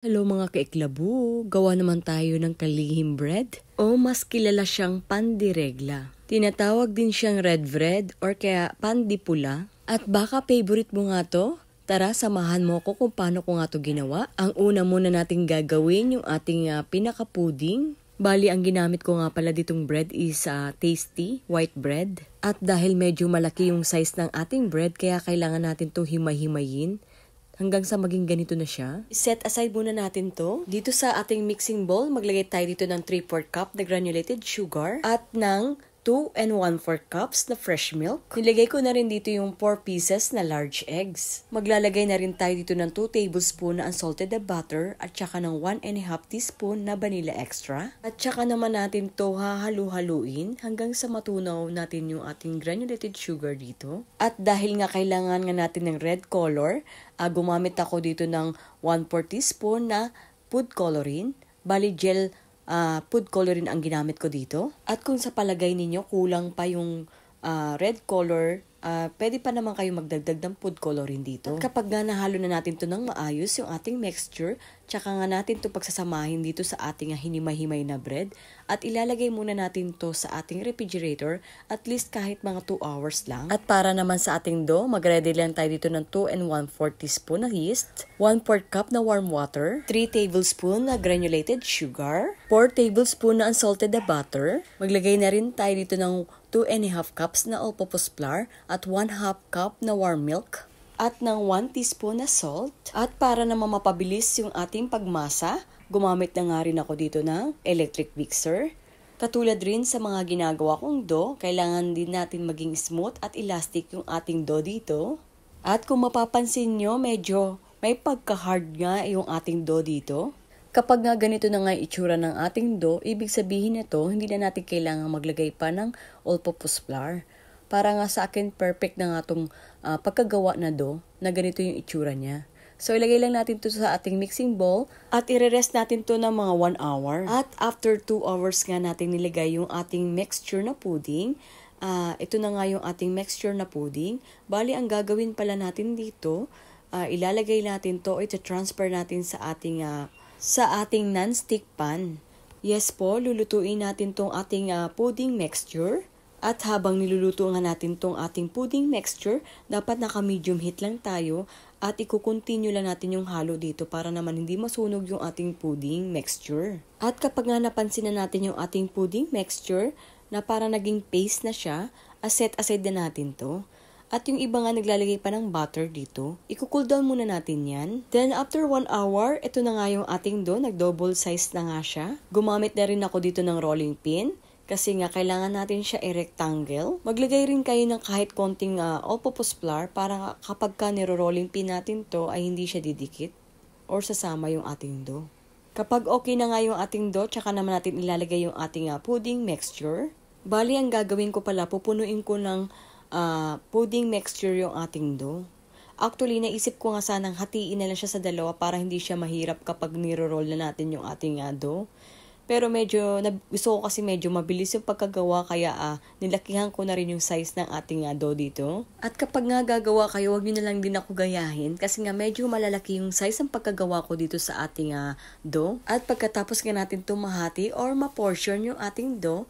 Hello mga kaiklabu, gawa naman tayo ng kalihim bread o mas kilala siyang pandiregla. Tinatawag din siyang red bread or kaya pandipula. At baka favorite mo nga to? Tara, samahan mo ko kung paano ko nga to ginawa. Ang una muna nating gagawin yung ating pinaka-pudding. Bali, ang ginamit ko nga pala ditong bread is tasty white bread. At dahil medyo malaki yung size ng ating bread, kaya kailangan natin to himay-himayin hanggang sa maging ganito na siya. Set aside muna natin to. Dito sa ating mixing bowl, maglagay tayo dito ng 3/4 cup na granulated sugar at ng 2 and 1/4 cups na fresh milk. Nilagay ko na rin dito yung 4 pieces na large eggs. Maglalagay na rin tayo dito ng 2 tablespoon na unsalted na butter at saka ng 1.5 teaspoon na vanilla extra. At saka naman natin to hahalu-haluin hanggang sa matunaw natin yung ating granulated sugar dito. At dahil nga kailangan nga natin ng red color, gumamit ako dito ng 1/4 teaspoon na food coloring. Bali gel food coloring ang ginamit ko dito. At kung sa palagay ninyo kulang pa yung red color, pwede pa naman kayo magdagdag ng food coloring dito. At kapag nga nahalo na natin to ng maayos yung ating mixture, tsaka nga natin to pagsasamahin dito sa ating hinimay-himay na bread at ilalagay muna natin to sa ating refrigerator at least kahit mga 2 hours lang. At para naman sa ating dough, mag-ready lang tayo dito ng 2 and 1/4 teaspoon na yeast, 1/4 cup na warm water, 3 tablespoon na granulated sugar, 4 tablespoon na unsalted na butter. Maglagay na rin tayo dito ng 2.5 cups na all-purpose flour at 1/2 cup na warm milk at ng 1 teaspoon na salt. At para naman mapabilis yung ating pagmasa, gumamit na nga rin ako dito ng electric mixer. Katulad rin sa mga ginagawa kong dough, kailangan din natin maging smooth at elastic yung ating dough dito. At kung mapapansin nyo, medyo may pagka-hard nga yung ating dough dito. Kapag nga ganito na nga itsura ng ating dough, ibig sabihin nito, hindi na natin kailangan maglagay pa ng all-purpose flour. Para nga sa akin, perfect na nga itong pagkagawa na dough na ganito yung itsura niya. So, ilagay lang natin to sa ating mixing bowl at i-rest natin to ng mga 1 hour. At after 2 hours nga natin nilagay yung ating mixture na pudding. Ito na nga yung ating mixture na pudding. Bali, ang gagawin pala natin dito, ilalagay natin to, ita-transfer natin sa ating non-stick pan. Yes po, lulutuin natin tong ating pudding mixture. At habang niluluto nga natin tong ating pudding mixture, dapat naka-medium heat lang tayo at i-continue lang natin yung halo dito para naman hindi masunog yung ating pudding mixture. At kapag nga napansin na natin yung ating pudding mixture na para naging paste na siya, set aside na natin to. At yung iba nga naglalagay pa ng butter dito, i-cool down muna natin yan. Then after 1 hour, ito na nga yung ating dough, nag-double size na nga siya. Gumamit na rin ako dito ng rolling pin. Kasi nga, kailangan natin siya i-rectangle. Maglagay rin kayo ng kahit konting all-purpose flour para kapag ka niro-rolling pin natin to ay hindi siya didikit or sasama yung ating dough. Kapag okay na nga yung ating dough, tsaka naman natin ilalagay yung ating pudding mixture. Bali, ang gagawin ko pala, pupunuin ko ng pudding mixture yung ating dough. Actually, naisip ko nga sanang hatiin na lang siya sa dalawa para hindi siya mahirap kapag niro-roll na natin yung ating dough. Pero gusto ko kasi medyo mabilis yung pagkagawa kaya nilakihan ko na rin yung size ng ating dough dito. At kapag nga gagawa kayo, wag nyo na lang din ako gayahin kasi nga medyo malalaki yung size ng pagkagawa ko dito sa ating dough. At pagkatapos nga natin tumahati or ma-portion yung ating dough,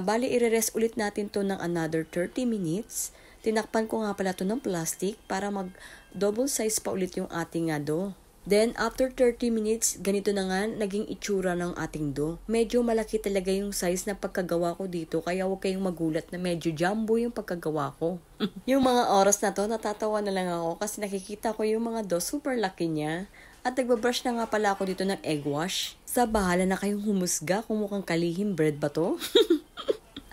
bali i-rest ulit natin to ng another 30 minutes. Tinakpan ko nga pala to ng plastic para mag-double size pa ulit yung ating dough. Then, after 30 minutes, ganito na nga naging itsura ng ating dough. Medyo malaki talaga yung size na pagkagawa ko dito, kaya huwag kayong magulat na medyo jumbo yung pagkagawa ko. Yung mga oras na to, natatawa na lang ako kasi nakikita ko yung mga dough, super laki niya. At nagbabrush na nga pala ako dito ng egg wash. Sa bahala na kayong humusga kung mukhang kalihim bread ba to.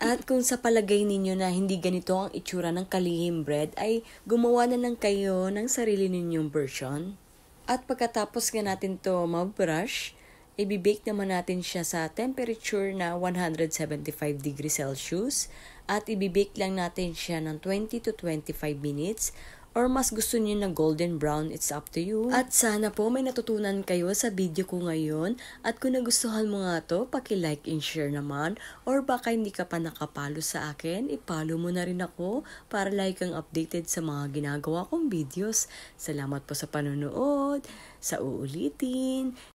At kung sa palagay ninyo na hindi ganito ang itsura ng kalihim bread, ay gumawa na lang kayo ng sarili ninyong version. At pagkatapos nga natin to mag-brush, i-bake naman natin siya sa temperature na 175 degrees Celsius at i-bake lang natin siya ng 20 to 25 minutes or mas gusto niyo na golden brown, it's up to you. At sana po may natutunan kayo sa video ko ngayon. At kung nagustuhan mo nga to, paki-like and share naman. Or baka hindi ka pa nakapalo sa akin, ipalo mo na rin ako para like kang updated sa mga ginagawa kong videos. Salamat po sa panonood, sa uulitin.